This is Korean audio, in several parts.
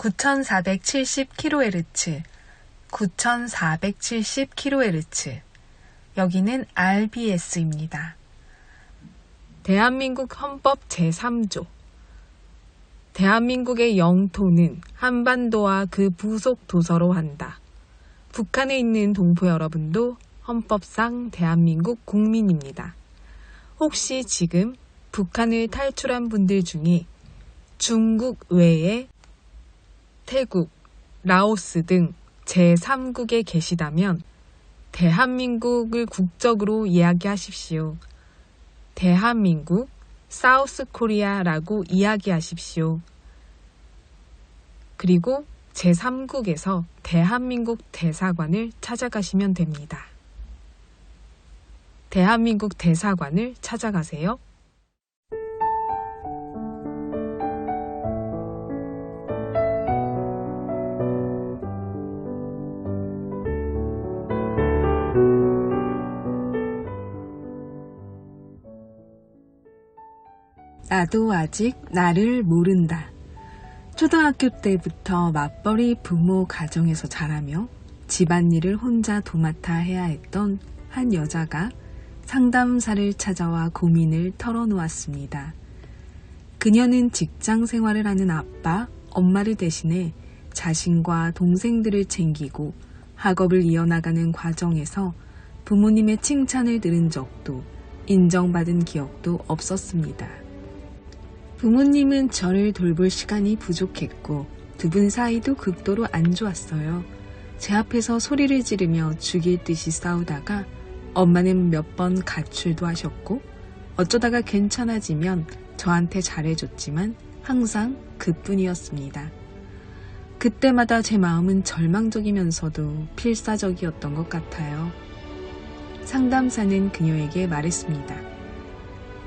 9470kHz, 9470kHz. 여기는 RBS입니다. 대한민국 헌법 제3조. 대한민국의 영토는 한반도와 그 부속 도서로 한다. 북한에 있는 동포 여러분도 헌법상 대한민국 국민입니다. 혹시 지금 북한을 탈출한 분들 중에 중국 외에 태국, 라오스 등 제3국에 계시다면 대한민국을 국적으로 이야기하십시오. 대한민국, 사우스 코리아라고 이야기하십시오. 그리고 제3국에서 대한민국 대사관을 찾아가시면 됩니다. 대한민국 대사관을 찾아가세요. 나도 아직 나를 모른다. 초등학교 때부터 맞벌이 부모 가정에서 자라며 집안일을 혼자 도맡아 해야 했던 한 여자가 상담사를 찾아와 고민을 털어놓았습니다. 그녀는 직장 생활을 하는 아빠, 엄마를 대신해 자신과 동생들을 챙기고 학업을 이어나가는 과정에서 부모님의 칭찬을 들은 적도 인정받은 기억도 없었습니다. 부모님은 저를 돌볼 시간이 부족했고 두 분 사이도 극도로 안 좋았어요. 제 앞에서 소리를 지르며 죽일 듯이 싸우다가 엄마는 몇 번 가출도 하셨고 어쩌다가 괜찮아지면 저한테 잘해줬지만 항상 그뿐이었습니다. 그때마다 제 마음은 절망적이면서도 필사적이었던 것 같아요. 상담사는 그녀에게 말했습니다.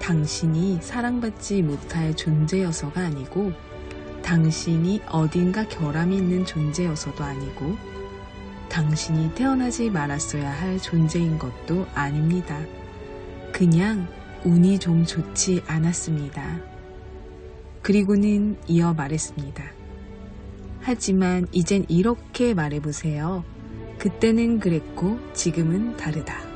당신이 사랑받지 못할 존재여서가 아니고 당신이 어딘가 결함이 있는 존재여서도 아니고 당신이 태어나지 말았어야 할 존재인 것도 아닙니다. 그냥 운이 좀 좋지 않았습니다. 그리고는 이어 말했습니다. 하지만 이젠 이렇게 말해보세요. 그때는 그랬고 지금은 다르다.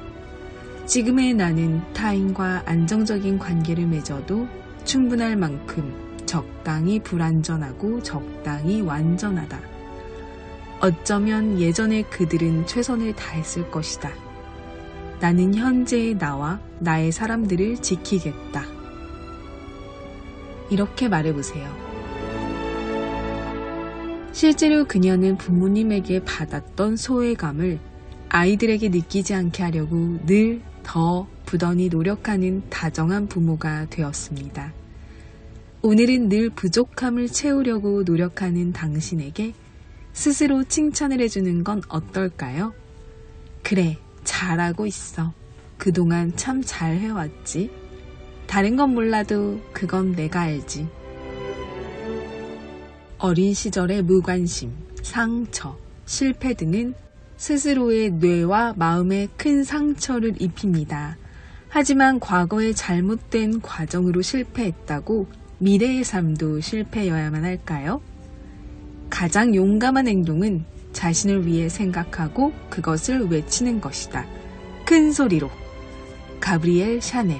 지금의 나는 타인과 안정적인 관계를 맺어도 충분할 만큼 적당히 불완전하고 적당히 완전하다. 어쩌면 예전에 그들은 최선을 다했을 것이다. 나는 현재의 나와 나의 사람들을 지키겠다. 이렇게 말해보세요. 실제로 그녀는 부모님에게 받았던 소외감을 아이들에게 느끼지 않게 하려고 늘 더 부단히 노력하는 다정한 부모가 되었습니다. 오늘은 늘 부족함을 채우려고 노력하는 당신에게 스스로 칭찬을 해주는 건 어떨까요? 그래, 잘하고 있어. 그동안 참 잘해왔지. 다른 건 몰라도 그건 내가 알지. 어린 시절의 무관심, 상처, 실패 등은 스스로의 뇌와 마음에 큰 상처를 입힙니다. 하지만 과거의 잘못된 과정으로 실패했다고 미래의 삶도 실패여야만 할까요? 가장 용감한 행동은 자신을 위해 생각하고 그것을 외치는 것이다. 큰 소리로. 가브리엘 샤넬.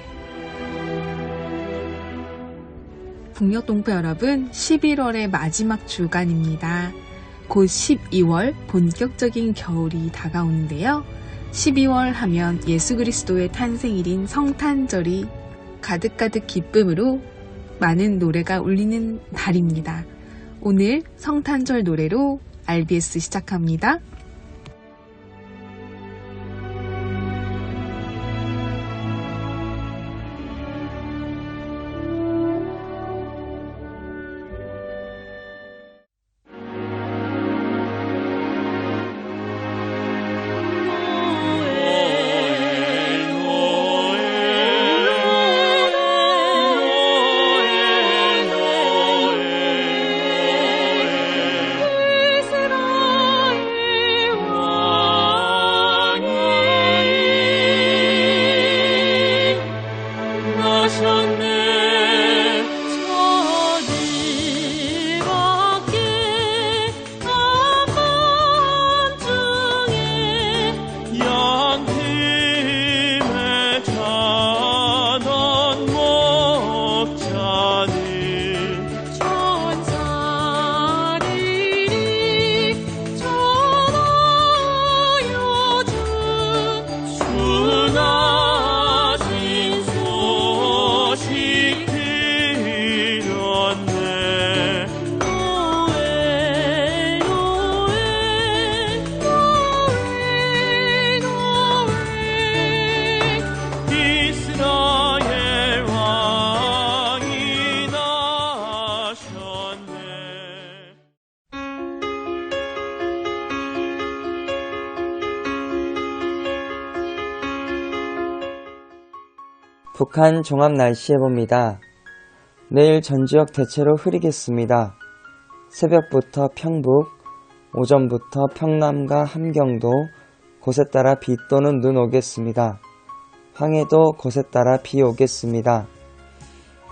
북녘 동포 여러분, 11월의 마지막 주간입니다. 곧 12월 본격적인 겨울이 다가오는데요. 12월 하면 예수 그리스도의 탄생일인 성탄절이 가득가득 기쁨으로 많은 노래가 울리는 달입니다. 오늘 성탄절 노래로 RBS 시작합니다. 북한 종합 날씨 예보입니다. 내일 전 지역 대체로 흐리겠습니다. 새벽부터 평북, 오전부터 평남과 함경도 곳에 따라 비 또는 눈 오겠습니다. 황해도 곳에 따라 비 오겠습니다.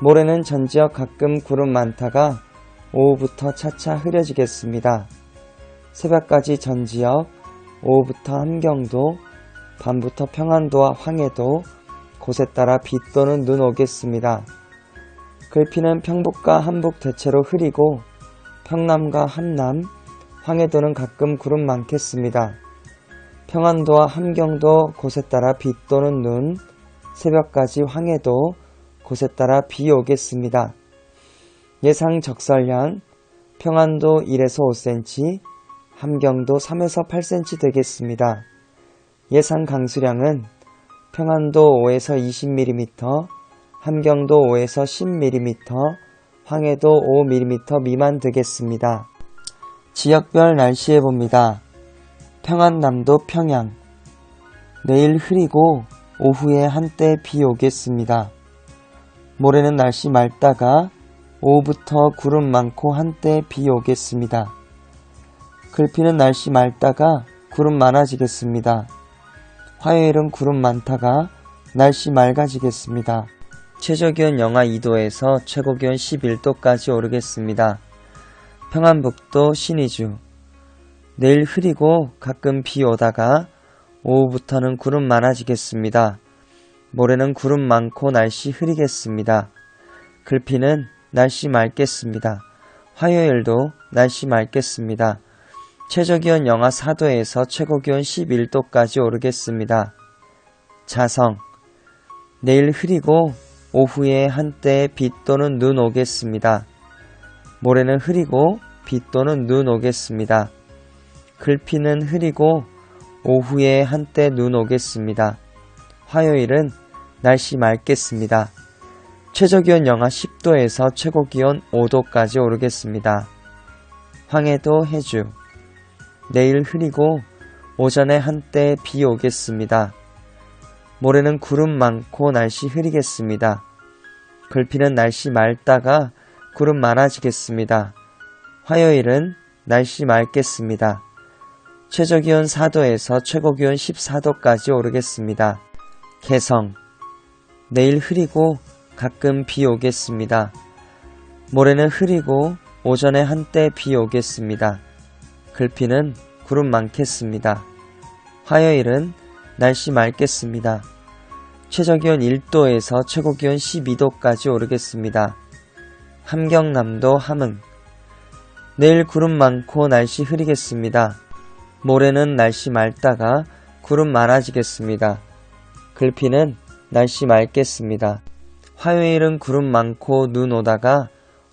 모레는 전 지역 가끔 구름 많다가 오후부터 차차 흐려지겠습니다. 새벽까지 전 지역, 오후부터 함경도, 밤부터 평안도와 황해도 곳에 따라 비 또는 눈 오겠습니다. 글피는 평북과 함북 대체로 흐리고 평남과 함남, 황해도는 가끔 구름 많겠습니다. 평안도와 함경도 곳에 따라 비 또는 눈, 새벽까지 황해도 곳에 따라 비 오겠습니다. 예상 적설량 평안도 1에서 5cm, 함경도 3에서 8cm 되겠습니다. 예상 강수량은 평안도 5에서 20mm, 함경도 5에서 10mm, 황해도 5mm 미만 되겠습니다. 지역별 날씨 예보입니다. 평안남도 평양 내일 흐리고 오후에 한때 비 오겠습니다. 모레는 날씨 맑다가 오후부터 구름 많고 한때 비 오겠습니다. 글피는 날씨 맑다가 구름 많아지겠습니다. 화요일은 구름 많다가 날씨 맑아지겠습니다. 최저기온 영하 2도에서 최고기온 11도까지 오르겠습니다. 평안북도 신의주 내일 흐리고 가끔 비 오다가 오후부터는 구름 많아지겠습니다. 모레는 구름 많고 날씨 흐리겠습니다. 글피는 날씨 맑겠습니다. 화요일도 날씨 맑겠습니다. 최저기온 영하 4도에서 최고기온 11도까지 오르겠습니다. 자성 내일 흐리고 오후에 한때 비 또는 눈 오겠습니다. 모레는 흐리고 비 또는 눈 오겠습니다. 글피는 흐리고 오후에 한때 눈 오겠습니다. 화요일은 날씨 맑겠습니다. 최저기온 영하 10도에서 최고기온 5도까지 오르겠습니다. 황해도 해주 내일 흐리고 오전에 한때 비 오겠습니다. 모레는 구름 많고 날씨 흐리겠습니다. 글피는 날씨 맑다가 구름 많아지겠습니다. 화요일은 날씨 맑겠습니다. 최저기온 4도에서 최고기온 14도까지 오르겠습니다. 개성 내일 흐리고 가끔 비 오겠습니다. 모레는 흐리고 오전에 한때 비 오겠습니다. 글피는 구름 많겠습니다. 화요일은 날씨 맑겠습니다. 최저기온 1도에서 최고기온 12도까지 오르겠습니다. 함경남도 함흥 내일 구름 많고 날씨 흐리겠습니다. 모레는 날씨 맑다가 구름 많아지겠습니다. 글피는 날씨 맑겠습니다. 화요일은 구름 많고 눈 오다가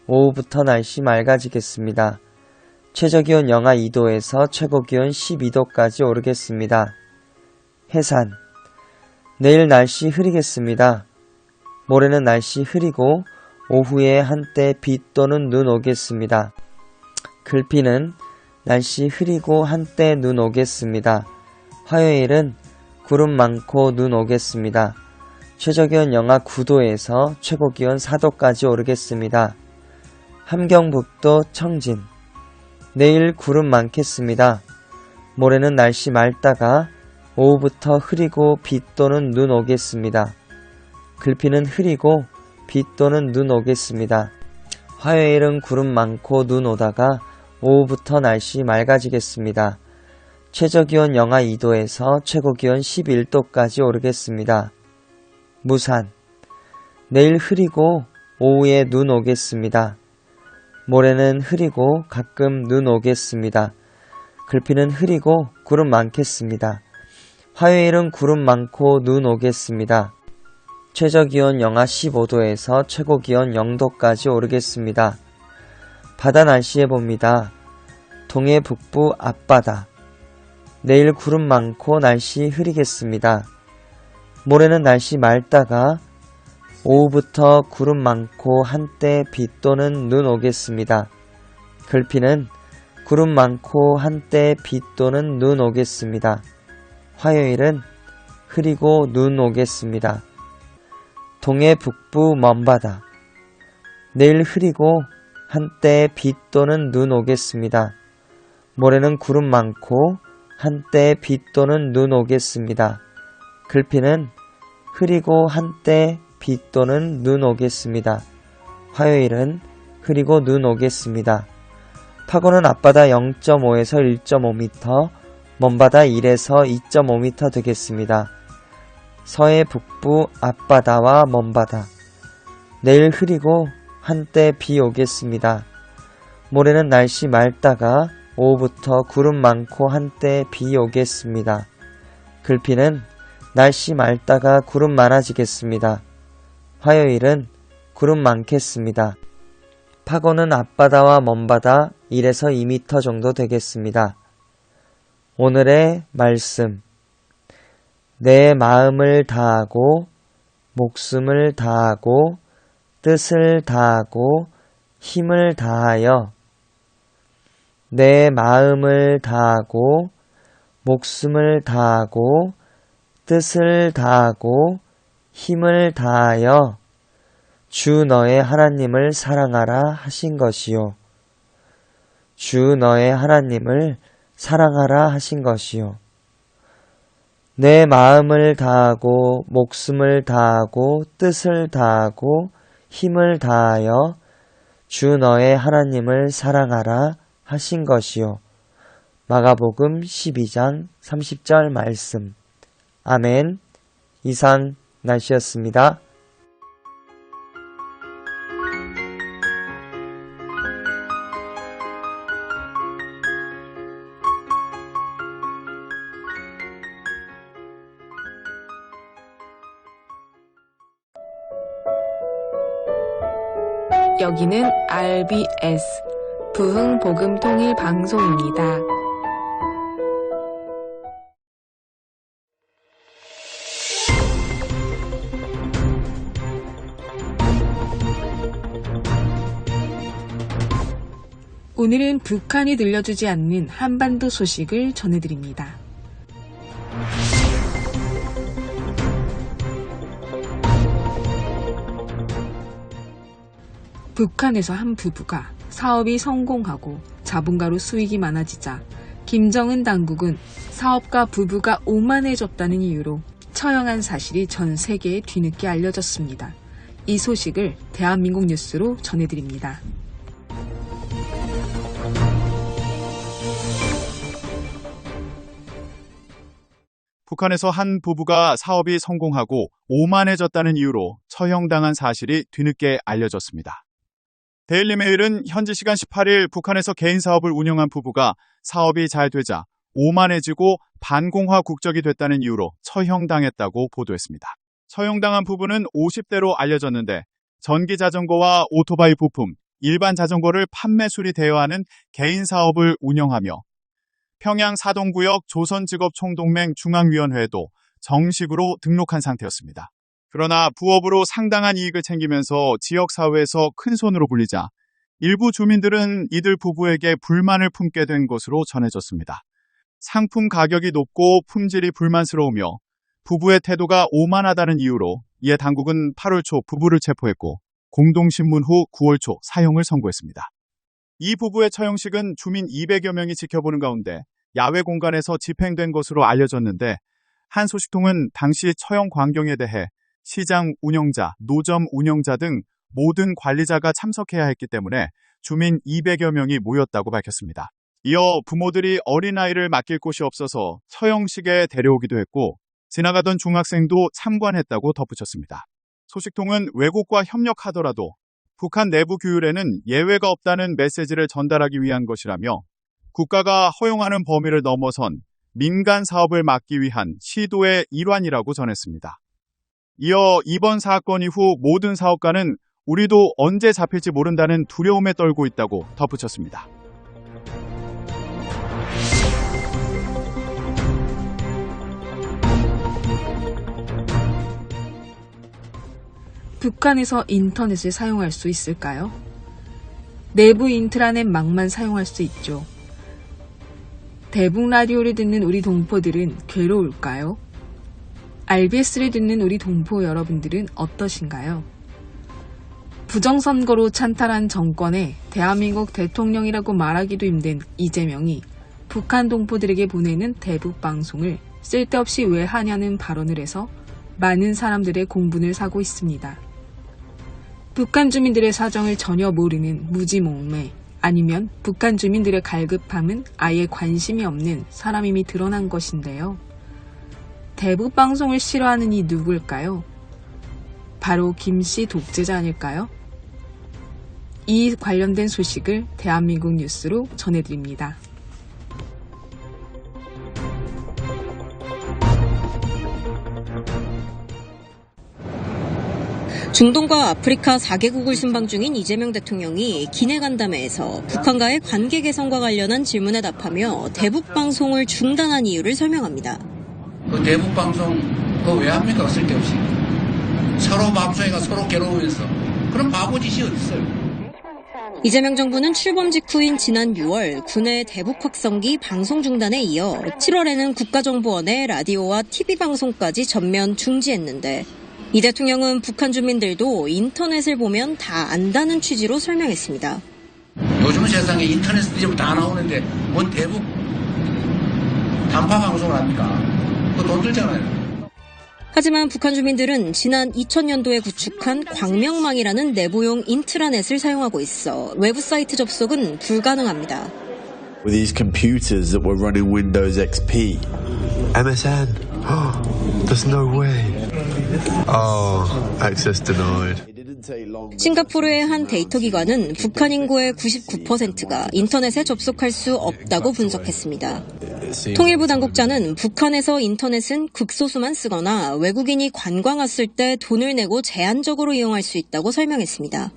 오후부터 날씨 맑아지겠습니다. 최저기온 영하 2도에서 최고기온 12도까지 오르겠습니다. 해산 내일 날씨 흐리겠습니다. 모레는 날씨 흐리고 오후에 한때 비 또는 눈 오겠습니다. 글피는 날씨 흐리고 한때 눈 오겠습니다. 화요일은 구름 많고 눈 오겠습니다. 최저기온 영하 9도에서 최고기온 4도까지 오르겠습니다. 함경북도 청진 내일 구름 많겠습니다. 모레는 날씨 맑다가 오후부터 흐리고 비 또는 눈 오겠습니다. 글피는 흐리고 비 또는 눈 오겠습니다. 화요일은 구름 많고 눈 오다가 오후부터 날씨 맑아지겠습니다. 최저기온 영하 2도에서 최고기온 11도까지 오르겠습니다. 무산 내일 흐리고 오후에 눈 오겠습니다. 모레는 흐리고 가끔 눈 오겠습니다. 글피는 흐리고 구름 많겠습니다. 화요일은 구름 많고 눈 오겠습니다. 최저기온 영하 15도에서 최고기온 0도까지 오르겠습니다. 바다 날씨 예보입니다. 동해 북부 앞바다 내일 구름 많고 날씨 흐리겠습니다. 모레는 날씨 맑다가 오후부터 구름 많고 한때 비 또는 눈 오겠습니다. 글피는 구름 많고 한때 비 또는 눈 오겠습니다. 화요일은 흐리고 눈 오겠습니다. 동해 북부 먼바다. 내일 흐리고 한때 비 또는 눈 오겠습니다. 모레는 구름 많고 한때 비 또는 눈 오겠습니다. 글피는 흐리고 한때 비 또는 눈 오겠습니다. 화요일은 흐리고 눈 오겠습니다. 파고는 앞바다 0.5에서 1.5m, 먼바다 1에서 2.5m 되겠습니다. 서해 북부 앞바다와 먼바다. 내일 흐리고 한때 비 오겠습니다. 모레는 날씨 맑다가 오후부터 구름 많고 한때 비 오겠습니다. 글피는 날씨 맑다가 구름 많아지겠습니다. 화요일은 구름 많겠습니다. 파고는 앞바다와 먼바다 1에서 2m 정도 되겠습니다. 오늘의 말씀. 내 마음을 다하고 목숨을 다하고 뜻을 다하고 힘을 다하여 내 마음을 다하고 목숨을 다하고 뜻을 다하고 힘을 다하여 주 너의 하나님을 사랑하라 하신 것이요. 주 너의 하나님을 사랑하라 하신 것이요. 내 마음을 다하고 목숨을 다하고 뜻을 다하고 힘을 다하여 주 너의 하나님을 사랑하라 하신 것이요. 마가복음 12장 30절 말씀. 아멘. 이상 날씨였습니다. 여기는 RBS 부흥복음통일방송입니다. 오늘은 북한이 들려주지 않는 한반도 소식을 전해드립니다. 북한에서 한 부부가 사업이 성공하고 자본가로 수익이 많아지자 김정은 당국은 사업가 부부가 오만해졌다는 이유로 처형한 사실이 전 세계에 뒤늦게 알려졌습니다. 이 소식을 대한민국 뉴스로 전해드립니다. 북한에서 한 부부가 사업이 성공하고 오만해졌다는 이유로 처형당한 사실이 뒤늦게 알려졌습니다. 데일리메일은 현지 시간 18일 북한에서 개인 사업을 운영한 부부가 사업이 잘 되자 오만해지고 반공화 국적이 됐다는 이유로 처형당했다고 보도했습니다. 처형당한 부부는 50대로 알려졌는데 전기자전거와 오토바이 부품, 일반 자전거를 판매 수리되어 하는 개인 사업을 운영하며 평양 사동구역 조선직업총동맹 중앙위원회에도 정식으로 등록한 상태였습니다. 그러나 부업으로 상당한 이익을 챙기면서 지역사회에서 큰손으로 불리자 일부 주민들은 이들 부부에게 불만을 품게 된 것으로 전해졌습니다. 상품 가격이 높고 품질이 불만스러우며 부부의 태도가 오만하다는 이유로 이에 당국은 8월 초 부부를 체포했고 공동신문 후 9월 초 사형을 선고했습니다. 이 부부의 처형식은 주민 200여 명이 지켜보는 가운데 야외 공간에서 집행된 것으로 알려졌는데 한 소식통은 당시 처형 광경에 대해 시장 운영자, 노점 운영자 등 모든 관리자가 참석해야 했기 때문에 주민 200여 명이 모였다고 밝혔습니다. 이어 부모들이 어린아이를 맡길 곳이 없어서 처형식에 데려오기도 했고 지나가던 중학생도 참관했다고 덧붙였습니다. 소식통은 외국과 협력하더라도 북한 내부 규율에는 예외가 없다는 메시지를 전달하기 위한 것이라며 국가가 허용하는 범위를 넘어선 민간 사업을 막기 위한 시도의 일환이라고 전했습니다. 이어 이번 사건 이후 모든 사업가는 우리도 언제 잡힐지 모른다는 두려움에 떨고 있다고 덧붙였습니다. 북한에서 인터넷을 사용할 수 있을까요? 내부 인트라넷망만 사용할 수 있죠. 대북 라디오를 듣는 우리 동포들은 괴로울까요? RBS를 듣는 우리 동포 여러분들은 어떠신가요? 부정선거로 찬탈한 정권에 대한민국 대통령이라고 말하기도 힘든 이재명이 북한 동포들에게 보내는 대북 방송을 쓸데없이 왜 하냐는 발언을 해서 많은 사람들의 공분을 사고 있습니다. 북한 주민들의 사정을 전혀 모르는 무지몽매, 아니면 북한 주민들의 갈급함은 아예 관심이 없는 사람임이 드러난 것인데요. 대북 방송을 싫어하는 이 누구일까요? 바로 김씨 독재자 아닐까요? 이 관련된 소식을 대한민국 뉴스로 전해드립니다. 중동과 아프리카 4개국을 순방 중인 이재명 대통령이 기내 간담회에서 북한과의 관계 개선과 관련한 질문에 답하며 대북 방송을 중단한 이유를 설명합니다. 그 대북 방송 그거 왜 합니까? 쓸데없이. 서로 방송이가 서로 괴로우면서. 그런 바보짓이 어딨어요? 이재명 정부는 출범 직후인 지난 6월 군의 대북 확성기 방송 중단에 이어 7월에는 국가정보원의 라디오와 TV 방송까지 전면 중지했는데 이 대통령은 북한 주민들도 인터넷을 보면 다 안다는 취지로 설명했습니다. 요즘 세상에 인터넷 뒤집어 다 나오는데 뭔 대북 단파 방송을 합니까? 그거 돈 들잖아요. 하지만 북한 주민들은 지난 2000년도에 구축한 광명망이라는 내부용 인트라넷을 사용하고 있어 외부 사이트 접속은 불가능합니다. With these computers that were running Windows XP. MSN. There's no way. Access denied. 싱가포르의 한 데이터 기관은 북한 인구의 99%가 인터넷에 접속할 수 없다고 분석했습니다. 통일부 당국자는 북한에서 인터넷은 극소수만 쓰거나 외국인이 관광 왔을 때 돈을 내고 제한적으로 이용할 수 있다고 설명했습니다.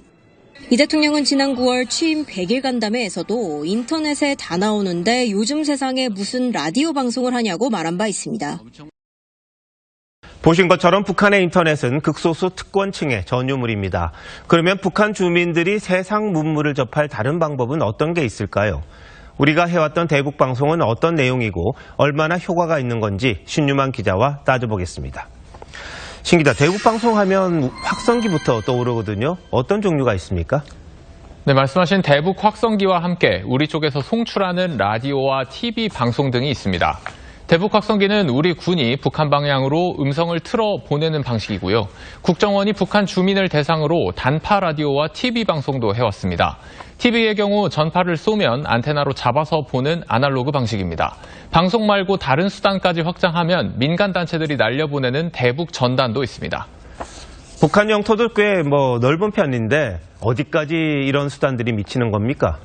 이 대통령은 지난 9월 취임 100일 간담회에서도 인터넷에 다 나오는데 요즘 세상에 무슨 라디오 방송을 하냐고 말한 바 있습니다. 보신 것처럼 북한의 인터넷은 극소수 특권층의 전유물입니다. 그러면 북한 주민들이 세상 문물을 접할 다른 방법은 어떤 게 있을까요? 우리가 해왔던 대북 방송은 어떤 내용이고 얼마나 효과가 있는 건지 신유만 기자와 따져보겠습니다. 신 기자, 대북 방송하면 확성기부터 떠오르거든요. 어떤 종류가 있습니까? 네, 말씀하신 대북 확성기와 함께 우리 쪽에서 송출하는 라디오와 TV 방송 등이 있습니다. 대북 확성기는 우리 군이 북한 방향으로 음성을 틀어 보내는 방식이고요. 국정원이 북한 주민을 대상으로 단파 라디오와 TV 방송도 해왔습니다. TV의 경우 전파를 쏘면 안테나로 잡아서 보는 아날로그 방식입니다. 방송 말고 다른 수단까지 확장하면 민간 단체들이 날려보내는 대북 전단도 있습니다. 북한 영토도 꽤 넓은 편인데 어디까지 이런 수단들이 미치는 겁니까?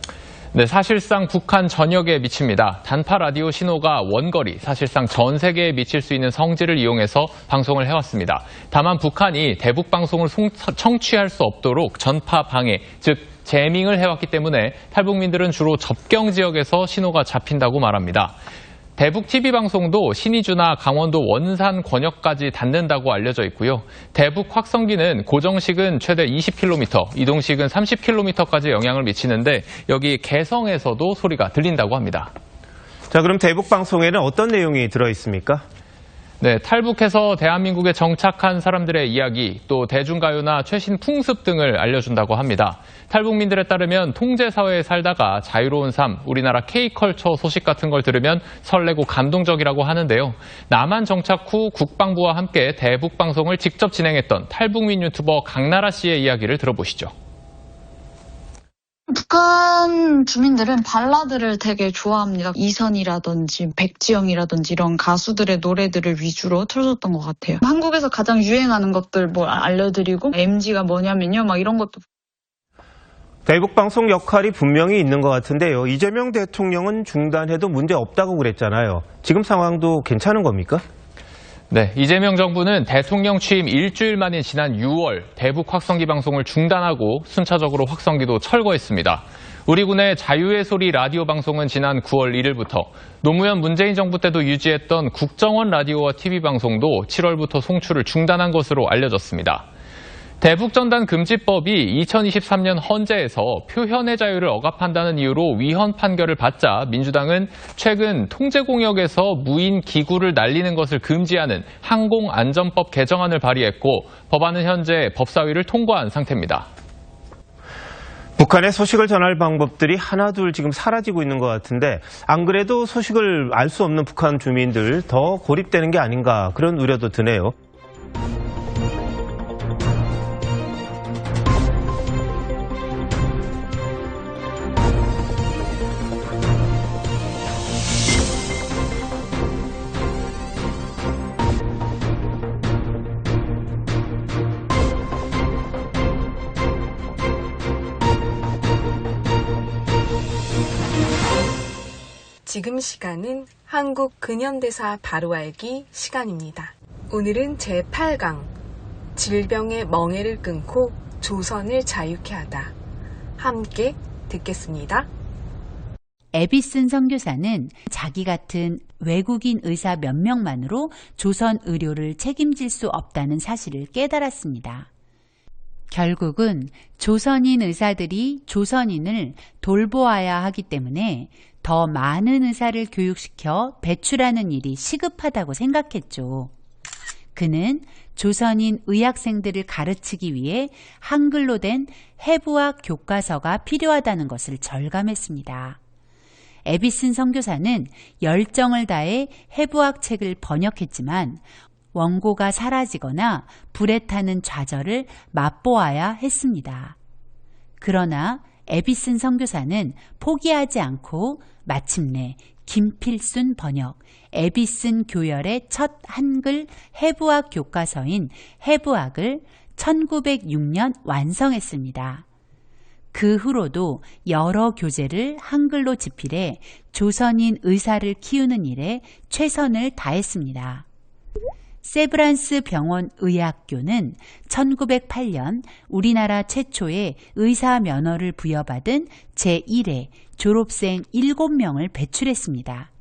네, 사실상 북한 전역에 미칩니다. 단파 라디오 신호가 원거리, 사실상 전 세계에 미칠 수 있는 성질을 이용해서 방송을 해왔습니다. 다만 북한이 대북 방송을 청취할 수 없도록 전파 방해, 즉 제밍을 해왔기 때문에 탈북민들은 주로 접경 지역에서 신호가 잡힌다고 말합니다. 대북 TV 방송도 신의주나 강원도 원산 권역까지 닿는다고 알려져 있고요. 대북 확성기는 고정식은 최대 20km, 이동식은 30km까지 영향을 미치는데 여기 개성에서도 소리가 들린다고 합니다. 자, 그럼 대북 방송에는 어떤 내용이 들어있습니까? 네, 탈북해서 대한민국에 정착한 사람들의 이야기, 또 대중가요나 최신 풍습 등을 알려준다고 합니다. 탈북민들에 따르면 통제사회에 살다가 자유로운 삶, 우리나라 K컬처 소식 같은 걸 들으면 설레고 감동적이라고 하는데요. 남한 정착 후 국방부와 함께 대북 방송을 직접 진행했던 탈북민 유튜버 강나라 씨의 이야기를 들어보시죠. 북한 주민들은 발라드를 되게 좋아합니다. 이선이라든지 백지영이라든지 이런 가수들의 노래들을 위주로 틀어줬던 것 같아요. 한국에서 가장 유행하는 것들 알려드리고 MG가 뭐냐면요. 이런 것도. 대북 방송 역할이 분명히 있는 것 같은데요. 이재명 대통령은 중단해도 문제 없다고 그랬잖아요. 지금 상황도 괜찮은 겁니까? 네, 이재명 정부는 대통령 취임 일주일 만인 지난 6월 대북 확성기 방송을 중단하고 순차적으로 확성기도 철거했습니다. 우리 군의 자유의 소리 라디오 방송은 지난 9월 1일부터, 노무현 문재인 정부 때도 유지했던 국정원 라디오와 TV 방송도 7월부터 송출을 중단한 것으로 알려졌습니다. 대북전단 금지법이 2023년 헌재에서 표현의 자유를 억압한다는 이유로 위헌 판결을 받자 민주당은 최근 통제공역에서 무인 기구를 날리는 것을 금지하는 항공안전법 개정안을 발의했고 법안은 현재 법사위를 통과한 상태입니다. 북한의 소식을 전할 방법들이 하나둘 지금 사라지고 있는 것 같은데 안 그래도 소식을 알 수 없는 북한 주민들 더 고립되는 게 아닌가 그런 우려도 드네요. 지금 시간은 한국 근현대사 바로 알기 시간입니다. 오늘은 제8강 질병의 멍에를 끊고 조선을 자유케 하다. 함께 듣겠습니다. 에비슨 선교사는 자기 같은 외국인 의사 몇 명만으로 조선 의료를 책임질 수 없다는 사실을 깨달았습니다. 결국은 조선인 의사들이 조선인을 돌보아야 하기 때문에 더 많은 의사를 교육시켜 배출하는 일이 시급하다고 생각했죠. 그는 조선인 의학생들을 가르치기 위해 한글로 된 해부학 교과서가 필요하다는 것을 절감했습니다. 에비슨 선교사는 열정을 다해 해부학 책을 번역했지만 원고가 사라지거나 불에 타는 좌절을 맛보아야 했습니다. 그러나 에비슨 선교사는 포기하지 않고 마침내 김필순 번역, 에비슨 교열의 첫 한글 해부학 교과서인 해부학을 1906년 완성했습니다. 그 후로도 여러 교재를 한글로 집필해 조선인 의사를 키우는 일에 최선을 다했습니다. 세브란스 병원 의학교는 1908년 우리나라 최초의 의사 면허를 부여받은 제1회 졸업생 7명을 배출했습니다.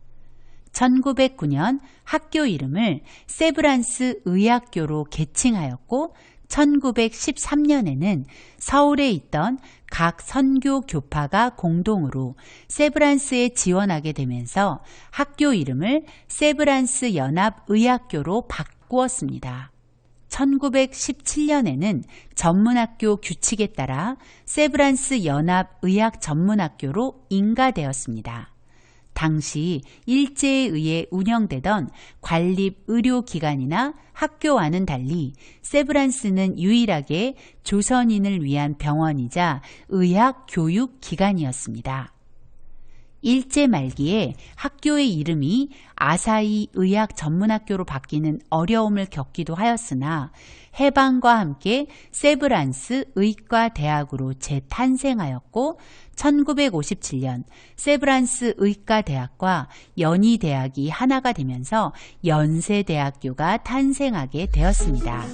1909년 학교 이름을 세브란스 의학교로 개칭하였고 1913년에는 서울에 있던 각 선교 교파가 공동으로 세브란스에 지원하게 되면서 학교 이름을 세브란스 연합의학교로 바꾸었습니다. 1917년에는 전문학교 규칙에 따라 세브란스 연합의학전문학교로 인가되었습니다. 당시 일제에 의해 운영되던 관립의료기관이나 학교와는 달리 세브란스는 유일하게 조선인을 위한 병원이자 의학교육기관이었습니다. 일제 말기에 학교의 이름이 아사히 의학전문학교로 바뀌는 어려움을 겪기도 하였으나 해방과 함께 세브란스 의과대학으로 재탄생하였고 1957년 세브란스 의과대학과 연희대학이 하나가 되면서 연세대학교가 탄생하게 되었습니다.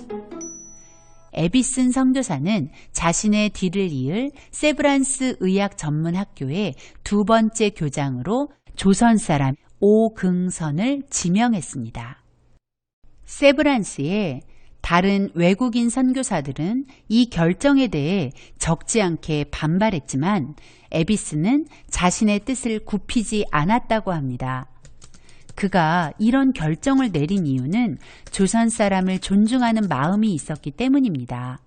에비슨 선교사는 자신의 뒤를 이을 세브란스 의학전문학교의 두 번째 교장으로 조선 사람 오긍선을 지명했습니다. 세브란스의 다른 외국인 선교사들은 이 결정에 대해 적지 않게 반발했지만 에비스는 자신의 뜻을 굽히지 않았다고 합니다. 그가 이런 결정을 내린 이유는 조선 사람을 존중하는 마음이 있었기 때문입니다.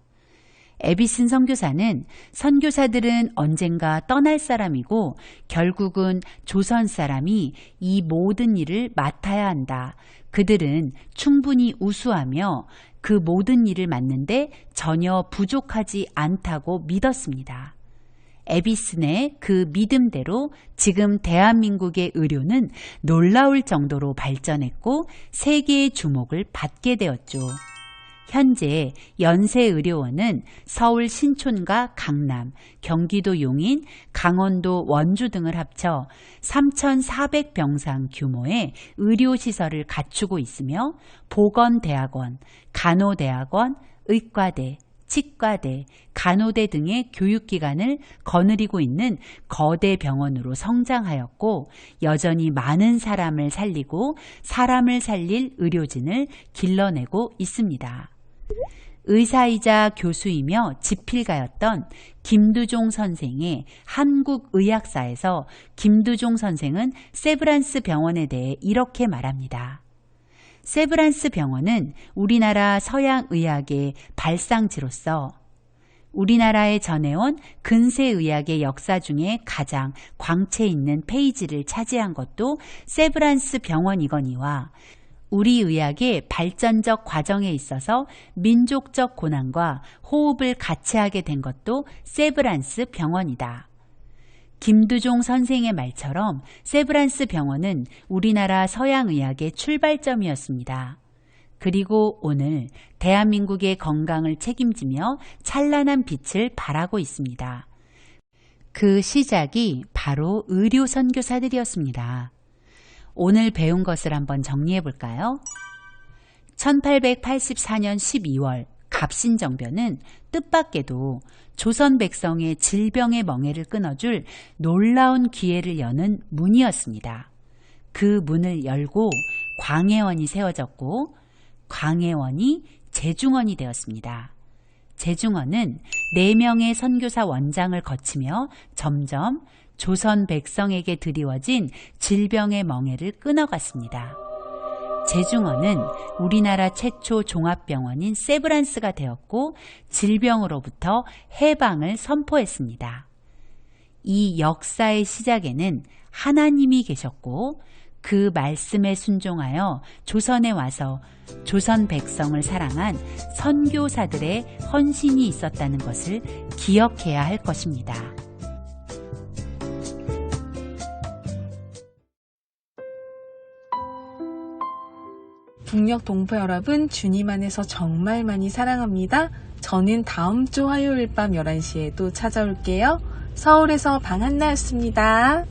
에비슨 선교사는 선교사들은 언젠가 떠날 사람이고 결국은 조선 사람이 이 모든 일을 맡아야 한다. 그들은 충분히 우수하며 그 모든 일을 맡는데 전혀 부족하지 않다고 믿었습니다. 에비슨의 그 믿음대로 지금 대한민국의 의료는 놀라울 정도로 발전했고 세계의 주목을 받게 되었죠. 현재 연세의료원은 서울 신촌과 강남, 경기도 용인, 강원도 원주 등을 합쳐 3,400병상 규모의 의료시설을 갖추고 있으며 보건대학원, 간호대학원, 의과대, 치과대, 간호대 등의 교육기관을 거느리고 있는 거대 병원으로 성장하였고 여전히 많은 사람을 살리고 사람을 살릴 의료진을 길러내고 있습니다. 의사이자 교수이며 지필가였던 김두종 선생의 한국의학사에서 김두종 선생은 세브란스 병원에 대해 이렇게 말합니다. 세브란스 병원은 우리나라 서양의학의 발상지로서 우리나라에 전해온 근세의학의 역사 중에 가장 광채 있는 페이지를 차지한 것도 세브란스 병원이거니와 우리 의학의 발전적 과정에 있어서 민족적 고난과 호흡을 같이 하게 된 것도 세브란스 병원이다. 김두종 선생의 말처럼 세브란스 병원은 우리나라 서양의학의 출발점이었습니다. 그리고 오늘 대한민국의 건강을 책임지며 찬란한 빛을 발하고 있습니다. 그 시작이 바로 의료 선교사들이었습니다. 오늘 배운 것을 한번 정리해 볼까요? 1884년 12월 갑신정변은 뜻밖에도 조선 백성의 질병의 멍에를 끊어줄 놀라운 기회를 여는 문이었습니다. 그 문을 열고 광해원이 세워졌고 광해원이 제중원이 되었습니다. 제중원은 4명의 선교사 원장을 거치며 점점 조선 백성에게 드리워진 질병의 멍에를 끊어갔습니다. 제중원은 우리나라 최초 종합병원인 세브란스가 되었고 질병으로부터 해방을 선포했습니다. 이 역사의 시작에는 하나님이 계셨고 그 말씀에 순종하여 조선에 와서 조선 백성을 사랑한 선교사들의 헌신이 있었다는 것을 기억해야 할 것입니다. 북녘 동포 여러분, 주님 안에서 정말 많이 사랑합니다. 저는 다음 주 화요일 밤 11시에 또 찾아올게요. 서울에서 방한나였습니다.